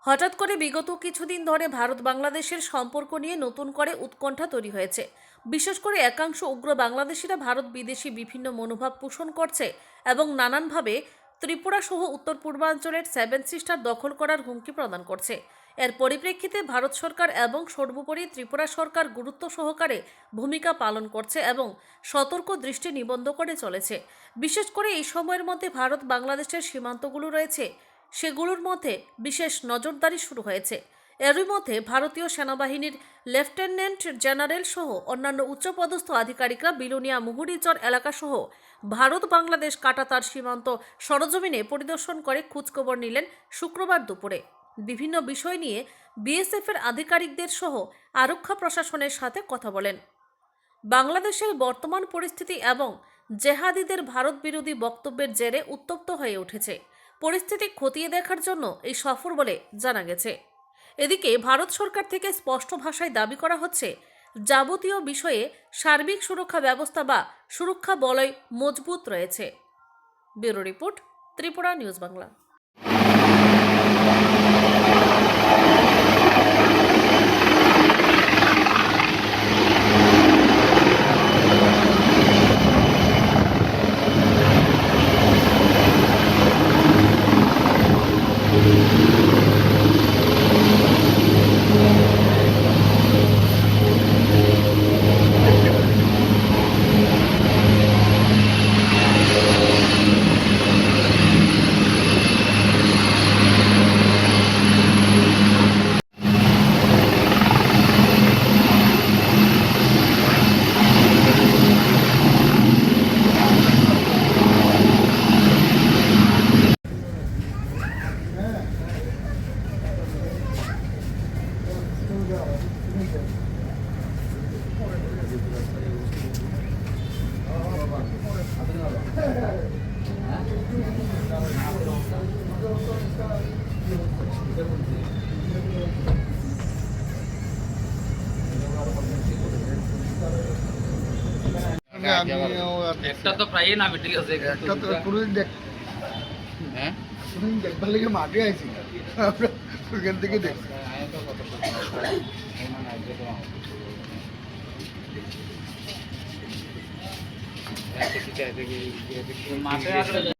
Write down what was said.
হঠাৎ করে বিগত কিছুদিন ধরে ভারত বাংলাদেশের সম্পর্ক নিয়ে নতুন করে উৎকণ্ঠা তৈরি হয়েছে। বিশেষ করে একাংশ উগ্র বাংলাদেশিরা ভারত বিদেশি বিভিন্ন মনোভাব পোষণ করছে এবং নানানভাবে ত্রিপুরা সহ উত্তর পূর্বাঞ্চলের 7 সিস্টার দখল করার হুমকি প্রদান করছে। এর পরিপ্রেক্ষিতে ভারত সরকার এবং সর্বোপরি ত্রিপুরা সরকার গুরুত্ব সহকারে ভূমিকা পালন করছে এবং সতর্ক দৃষ্টি নিবদ্ধ করে চলেছে। বিশেষ করে এই সময়ের মধ্যে ভারত বাংলাদেশের সীমান্তগুলো রয়েছে, সেগুলোর মধ্যে বিশেষ নজরদারি শুরু হয়েছে। এরই মধ্যে ভারতীয় সেনাবাহিনীর লেফটেন্যান্ট জেনারেল সহ অন্যান্য উচ্চপদস্থ আধিকারিকরা বিলোনিয়া মুহুরিচর এলাকাসহ ভারত বাংলাদেশ কাটাতার সীমান্ত সরজমিনে পরিদর্শন করে খোঁজখবর নিলেন শুক্রবার দুপুরে। বিভিন্ন বিষয় নিয়ে বিএসএফের আধিকারিকদের সহ আরক্ষা প্রশাসনের সাথে কথা বলেন। বাংলাদেশের বর্তমান পরিস্থিতি এবং জেহাদিদের ভারত বিরোধী বক্তব্যের জেরে উত্তপ্ত হয়ে উঠেছে। পরিস্থিতি খতিয়ে দেখার জন্য এই সফর বলে জানা গেছে। এদিকে ভারত সরকার থেকে স্পষ্ট ভাষায় দাবি করা হচ্ছে, যাবতীয় বিষয়ে সার্বিক সুরক্ষা ব্যবস্থা বা সুরক্ষা বলয় মজবুত রয়েছে। Bureau report, Tripura news Bangla. একটা তো প্রায় না ঠিক আছে, একটা তো কোনোদিন হ্যাঁ কোনোদিন দেখবার লেগে মাঠে আইছি আমরা ওখান থেকে দেখছি। মাঠে